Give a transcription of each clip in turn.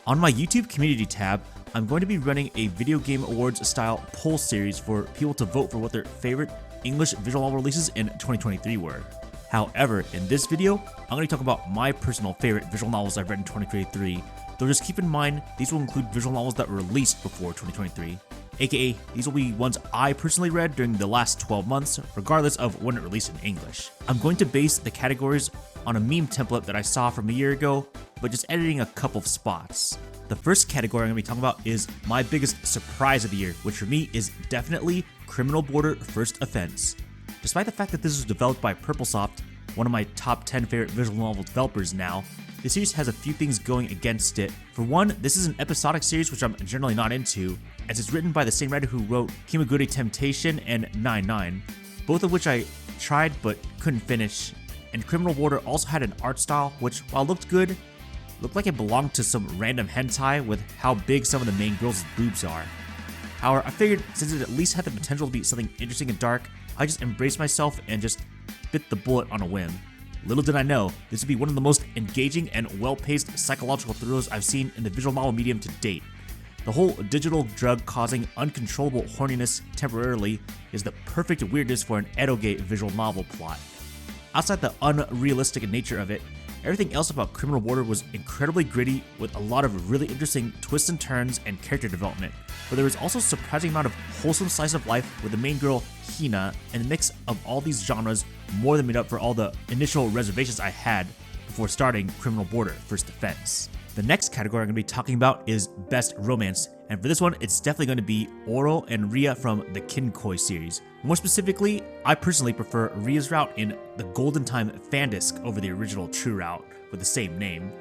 On my YouTube community tab, I'm going to be running a video game awards style poll series for people to vote for what their favorite English visual novel releases in 2023 were. However, in this video, I'm going to talk about my personal favorite visual novels I've read in 2023, though just keep in mind these will include visual novels that were released before 2023, aka these will be ones I personally read during the last 12 months, regardless of when it released in English. I'm going to base the categories on a meme template that I saw from a year ago, but just editing a couple of spots. The first category I'm going to be talking about is my biggest surprise of the year, which for me is definitely Criminal Border First Offence. Despite the fact that this was developed by Purplesoft, one of my top 10 favorite visual novel developers now, the series has a few things going against it. For one, this is an episodic series which I'm generally not into, as it's written by the same writer who wrote Kimagure Temptation and 9-9, both of which I tried but couldn't finish, and Criminal Border also had an art style which, while it looked good, looked like it belonged to some random hentai with how big some of the main girls' boobs are. However, I figured since it at least had the potential to be something interesting and dark, I just embraced myself and just bit the bullet on a whim. Little did I know, this would be one of the most engaging and well-paced psychological thrillers I've seen in the visual novel medium to date. The whole digital drug causing uncontrollable horniness temporarily is the perfect weirdness for an eroge visual novel plot. Outside the unrealistic nature of it, everything else about Criminal Border was incredibly gritty with a lot of really interesting twists and turns and character development, but there was also a surprising amount of wholesome slice of life with the main girl, Hina, and the mix of all these genres more than made up for all the initial reservations I had before starting Criminal Border First Offence. The next category I'm going to be talking about is Best Romance, and for this one, it's definitely going to be Oro and Ria from the Kinkoi series. More specifically, I personally prefer Ria's route in the Golden Time Fandisc over the original True Route with the same name.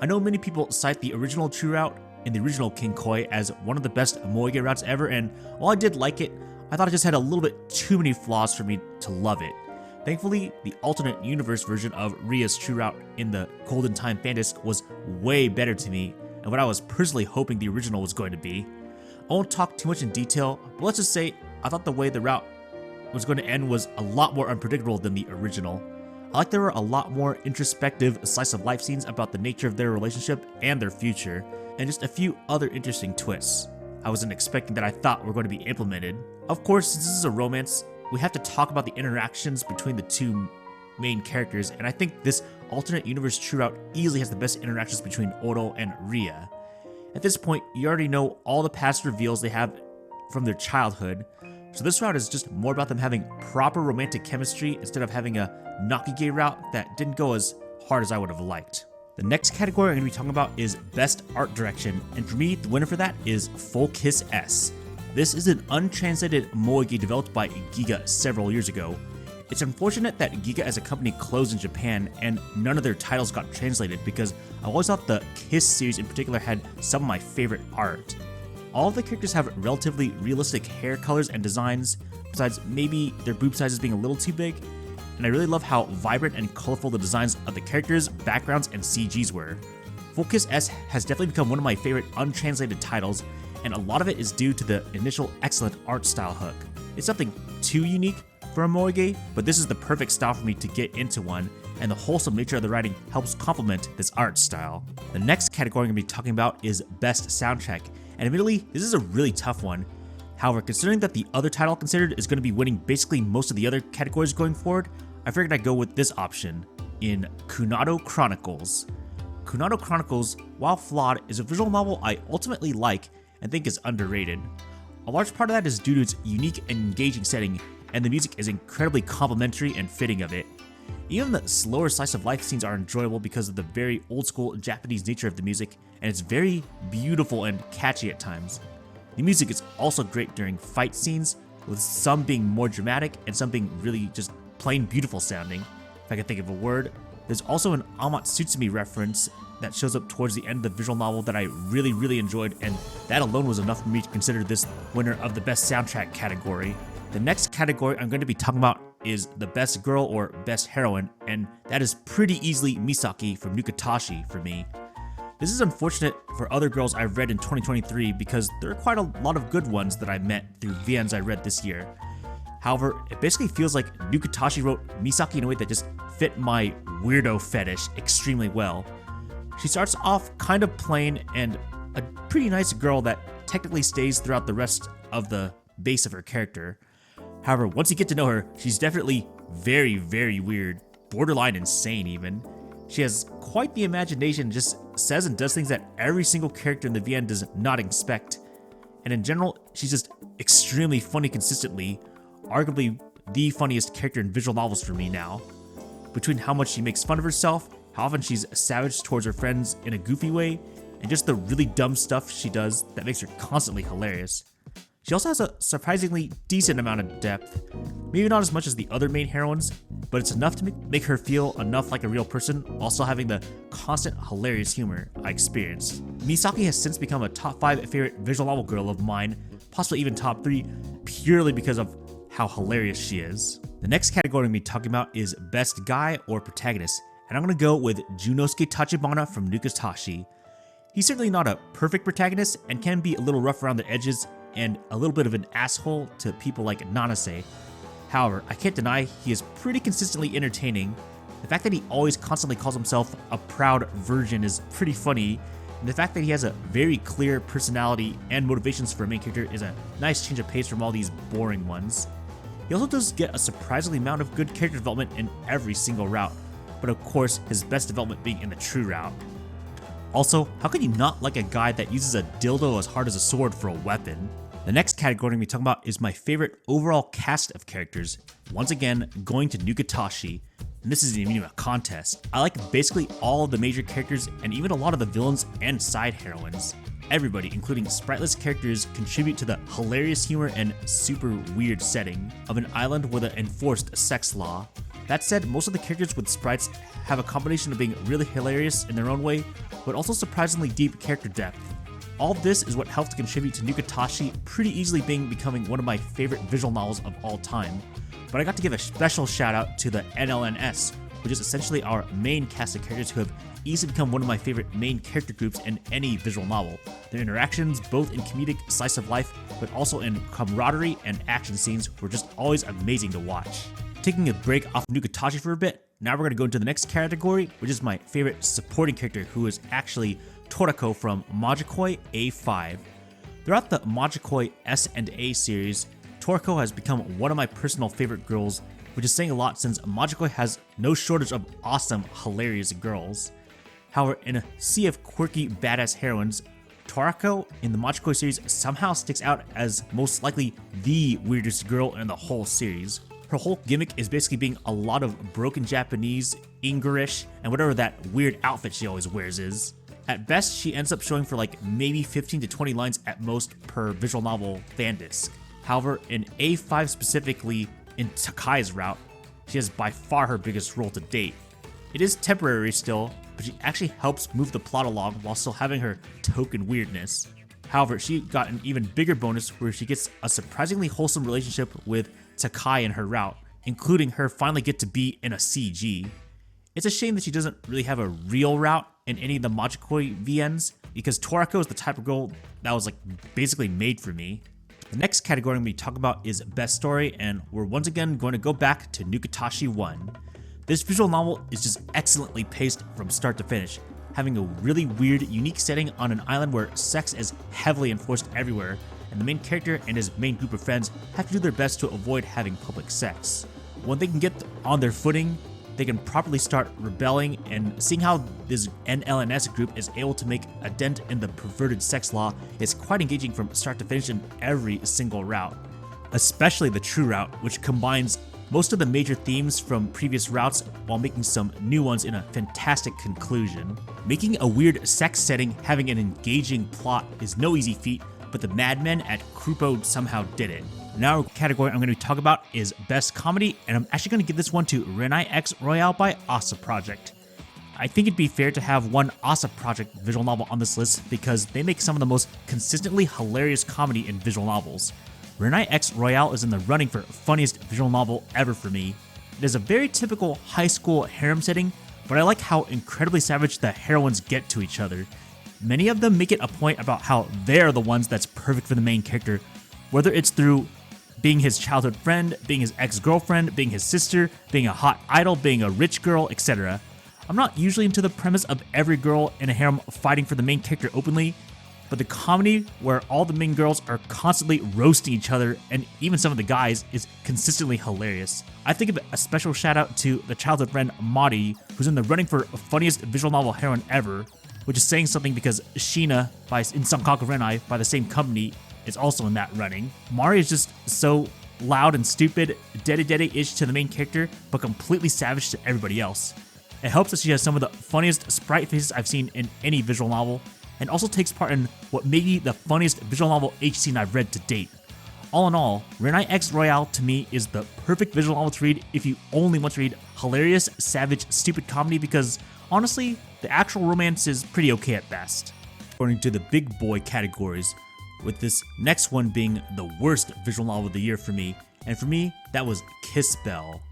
I know many people cite the original True Route in the original Kinkoi as one of the best moige routes ever, and while I did like it, I thought it just had a little bit too many flaws for me to love it. Thankfully, the alternate universe version of Ria's True Route in the Golden Time Fandisc was way better to me, and what I was personally hoping the original was going to be. I won't talk too much in detail, but let's just say I thought the way the route was going to end was a lot more unpredictable than the original. I like there were a lot more introspective slice of life scenes about the nature of their relationship and their future, and just a few other interesting twists I wasn't expecting that I thought were going to be implemented. Of course, since this is a romance, we have to talk about the interactions between the two main characters, and I think this alternate universe True Route easily has the best interactions between Oro and Ria. At this point, you already know all the past reveals they have from their childhood, so this route is just more about them having proper romantic chemistry instead of having a Nakige route that didn't go as hard as I would have liked. The next category I'm going to be talking about is Best Art Direction, and for me, the winner for that is Full Kiss S. This is an untranslated moige developed by Giga several years ago. It's unfortunate that Giga as a company closed in Japan and none of their titles got translated because I always thought the Kiss series in particular had some of my favorite art. All of the characters have relatively realistic hair colors and designs, besides maybe their boob sizes being a little too big, and I really love how vibrant and colorful the designs of the characters, backgrounds, and CGs were. Full Kiss S has definitely become one of my favorite untranslated titles, and a lot of it is due to the initial excellent art style hook. It's something too unique for a moige, but this is the perfect style for me to get into one, and the wholesome nature of the writing helps complement this art style. The next category I'm going to be talking about is Best Soundtrack, and admittedly, this is a really tough one. However, considering that the other title considered is going to be winning basically most of the other categories going forward, I figured I'd go with this option in Kunado Chronicles. Kunado Chronicles, while flawed, is a visual novel I ultimately like and think is underrated. A large part of that is due to its unique and engaging setting, and the music is incredibly complimentary and fitting of it. Even the slower slice of life scenes are enjoyable because of the very old school Japanese nature of the music, and it's very beautiful and catchy at times. The music is also great during fight scenes, with some being more dramatic and some being really just plain beautiful sounding. If I can think of a word. There's also an Amatsutsumi reference that shows up towards the end of the visual novel that I really enjoyed, and that alone was enough for me to consider this winner of the Best Soundtrack category. The next category I'm going to be talking about is the Best Girl or Best Heroine, and that is pretty easily Misaki from NUKITASHI for me. This is unfortunate for other girls I've read in 2023 because there are quite a lot of good ones that I met through VNs I read this year. However, it basically feels like NUKITASHI wrote Misaki in a way that just fit my weirdo fetish extremely well. She starts off kind of plain and a pretty nice girl that technically stays throughout the rest of the base of her character. However, once you get to know her, she's definitely very, very weird, borderline insane even. She has quite the imagination and just says and does things that every single character in the VN does not expect. And in general, she's just extremely funny consistently, arguably the funniest character in visual novels for me now. Between how much she makes fun of herself, how often she's savage towards her friends in a goofy way, and just the really dumb stuff she does that makes her constantly hilarious. She also has a surprisingly decent amount of depth, maybe not as much as the other main heroines, but it's enough to make her feel enough like a real person while still having the constant hilarious humor I experienced. Misaki has since become a top 5 favorite visual novel girl of mine, possibly even top 3, purely because of how hilarious she is. The next category I'm going to be talking about is Best Guy or Protagonist, and I'm going to go with Junosuke Tachibana from NUKITASHI. He's certainly not a perfect protagonist and can be a little rough around the edges and a little bit of an asshole to people like Nanase. However, I can't deny he is pretty consistently entertaining. The fact that he always constantly calls himself a proud virgin is pretty funny, and the fact that he has a very clear personality and motivations for a main character is a nice change of pace from all these boring ones. He also does get a surprisingly amount of good character development in every single route, but of course his best development being in the true route. Also, how could you not like a guy that uses a dildo as hard as a sword for a weapon? The next category I'm going to be talking about is my favorite overall cast of characters. Once again, going to NUKITASHI, and this isn't even a contest. I like basically all of the major characters and even a lot of the villains and side heroines. Everybody, including spriteless characters, contribute to the hilarious humor and super weird setting of an island with an enforced sex law. That said, most of the characters with sprites have a combination of being really hilarious in their own way, but also surprisingly deep character depth. All of this is what helped to contribute to NUKITASHI pretty easily becoming one of my favorite visual novels of all time. But I got to give a special shout out to the NLNS, which is essentially our main cast of characters who have easily become one of my favorite main character groups in any visual novel. Their interactions, both in comedic slice of life, but also in camaraderie and action scenes, were just always amazing to watch. Taking a break off NUKITASHI for a bit, now we're going to go into the next category, which is my favorite supporting character, who is actually Torako from Majikoi A-5. Throughout the Majikoi S and A series, Torako has become one of my personal favorite girls, which is saying a lot since Majikoi has no shortage of awesome, hilarious girls. However, in a sea of quirky, badass heroines, Torako in the Majikoi series somehow sticks out as most likely the weirdest girl in the whole series. Her whole gimmick is basically being a lot of broken Japanese, English, and whatever that weird outfit she always wears is. At best, she ends up showing for like maybe 15 to 20 lines at most per visual novel fan disc. However, in A5 specifically, in Takai's route, she has by far her biggest role to date. It is temporary still, but she actually helps move the plot along while still having her token weirdness. However, she got an even bigger bonus where she gets a surprisingly wholesome relationship with Takai in her route, including her finally get to be in a CG. It's a shame that she doesn't really have a real route in any of the Majikoi VNs, because Torako is the type of girl that was like basically made for me. The next category I'm going to be talking about is Best Story, and we're once again going to go back to NUKITASHI 1. This visual novel is just excellently paced from start to finish, having a really weird, unique setting on an island where sex is heavily enforced everywhere, and the main character and his main group of friends have to do their best to avoid having public sex. When they can get on their footing, they can properly start rebelling, and seeing how this NLNS group is able to make a dent in the perverted sex law is quite engaging from start to finish in every single route. Especially the true route, which combines most of the major themes from previous routes while making some new ones in a fantastic conclusion. Making a weird sex setting having an engaging plot is no easy feat, but the madmen at Krupo somehow did it. Now, the category I'm going to talk about is Best Comedy, and I'm actually going to give this one to Renai X Royale by Asa Project. I think it'd be fair to have one Asa Project visual novel on this list because they make some of the most consistently hilarious comedy in visual novels. Renai X Royale is in the running for funniest visual novel ever for me. It is a very typical high school harem setting, but I like how incredibly savage the heroines get to each other. Many of them make it a point about how they're the ones that's perfect for the main character, whether it's through being his childhood friend, being his ex-girlfriend, being his sister, being a hot idol, being a rich girl, etc. I'm not usually into the premise of every girl in a harem fighting for the main character openly, but the comedy where all the main girls are constantly roasting each other and even some of the guys is consistently hilarious. I think of a special shout out to the childhood friend Mari, who's in the running for funniest visual novel heroine ever, which is saying something because Sheena in Sankaku Renai by the same company is also in that running. Mari is just so loud and stupid, dede-ish to the main character, but completely savage to everybody else. It helps that she has some of the funniest sprite faces I've seen in any visual novel, and also takes part in what may be the funniest visual novel H scene I've read to date. All in all, Renai X Royale to me is the perfect visual novel to read if you only want to read hilarious, savage, stupid comedy, because honestly, the actual romance is pretty okay at best. According to the big boy categories, with this next one being the worst visual novel of the year for me, and for me, that was Kiss Bell.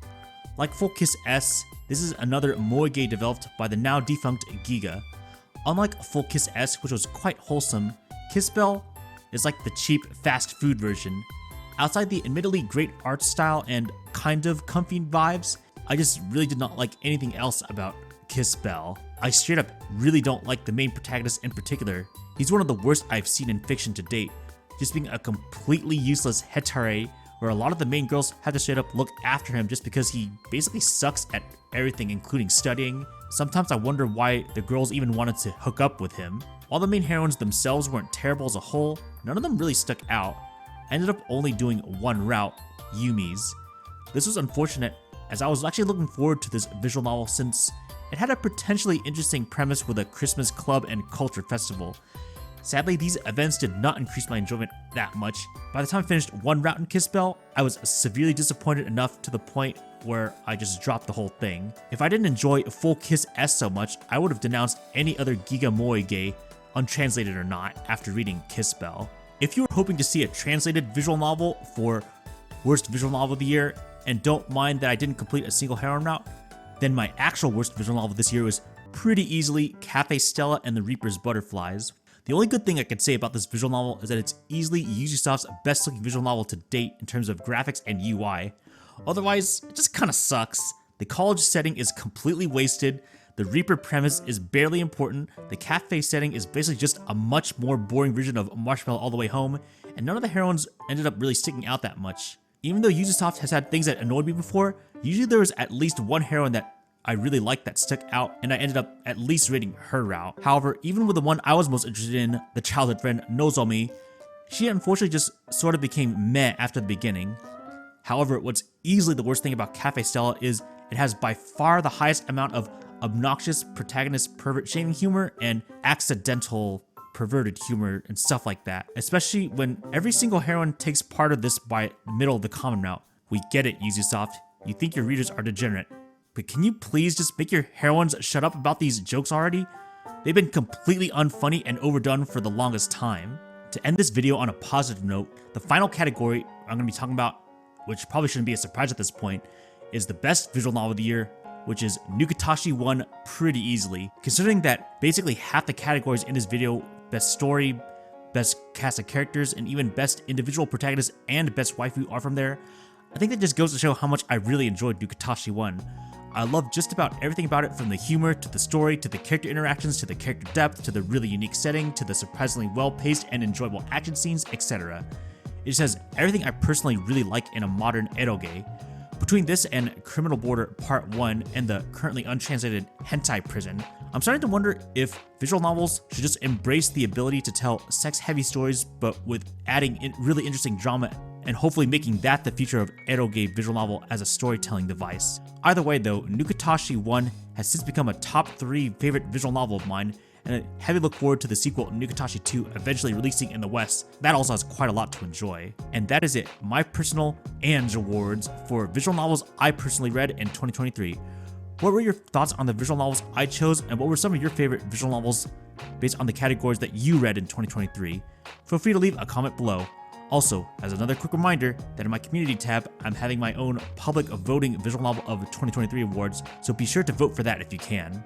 Like Full Kiss S, this is another moege developed by the now defunct Giga. Unlike Full Kiss S, which was quite wholesome, Kiss Bell is like the cheap fast food version. Outside the admittedly great art style and kind of comfy vibes, I just really did not like anything else about Kiss Bell. I straight up really don't like the main protagonist in particular. He's one of the worst I've seen in fiction to date, just being a completely useless hetare where a lot of the main girls have to straight up look after him just because he basically sucks at everything, including studying. Sometimes I wonder why the girls even wanted to hook up with him. While the main heroines themselves weren't terrible as a whole, none of them really stuck out. I ended up only doing one route, Yumi's. This was unfortunate, as I was actually looking forward to this visual novel since it had a potentially interesting premise with a Christmas club and culture festival. Sadly, these events did not increase my enjoyment that much. By the time I finished one route in Kiss Bell, I was severely disappointed enough to the point where I just dropped the whole thing. If I didn't enjoy Full Kiss S so much, I would have denounced any other Giga Moege, untranslated or not, after reading Kiss Bell. If you were hoping to see a translated visual novel for worst visual novel of the year, and don't mind that I didn't complete a single heroine route, then my actual worst visual novel this year was pretty easily Cafe Stella and the Reaper's Butterflies. The only good thing I could say about this visual novel is that it's easily Ubisoft's best looking visual novel to date in terms of graphics and UI. Otherwise, it just kinda sucks. The college setting is completely wasted, the Reaper premise is barely important, the cafe setting is basically just a much more boring version of Marshmallow All the Way Home, and none of the heroines ended up really sticking out that much. Even though Ubisoft has had things that annoyed me before, usually there was at least one heroine that I really liked that stuck out, and I ended up at least rating her route. However, even with the one I was most interested in, the childhood friend Nozomi, she unfortunately just sort of became meh after the beginning. However, what's easily the worst thing about Cafe Stella is it has by far the highest amount of obnoxious protagonist pervert shaming humor and accidental perverted humor and stuff like that, especially when every single heroine takes part of this by the middle of the common route. We get it, Ubisoft. You think your readers are degenerate. But can you please just make your heroines shut up about these jokes already? They've been completely unfunny and overdone for the longest time. To end this video on a positive note, the final category I'm going to be talking about, which probably shouldn't be a surprise at this point, is the best visual novel of the year, which is NUKITASHI won pretty easily. Considering that basically half the categories in this video, best story, best cast of characters, and even best individual protagonist and best waifu are from there, I think that just goes to show how much I really enjoyed NUKITASHI 1. I love just about everything about it, from the humor, to the story, to the character interactions, to the character depth, to the really unique setting, to the surprisingly well-paced and enjoyable action scenes, etc. It just has everything I personally really like in a modern eroge. Between this and Criminal Border Part 1 and the currently untranslated Hentai Prison, I'm starting to wonder if visual novels should just embrace the ability to tell sex-heavy stories, but with adding in really interesting drama and hopefully making that the future of eroge visual novel as a storytelling device. Either way though, NUKITASHI 1 has since become a top 3 favorite visual novel of mine, and I heavily look forward to the sequel NUKITASHI 2 eventually releasing in the West. That also has quite a lot to enjoy. And that is it, my personal Ange awards for visual novels I personally read in 2023. What were your thoughts on the visual novels I chose, and what were some of your favorite visual novels based on the categories that you read in 2023? Feel free to leave a comment below. Also, as another quick reminder that in my community tab, I'm having my own public voting visual novel of 2023 awards, so be sure to vote for that if you can.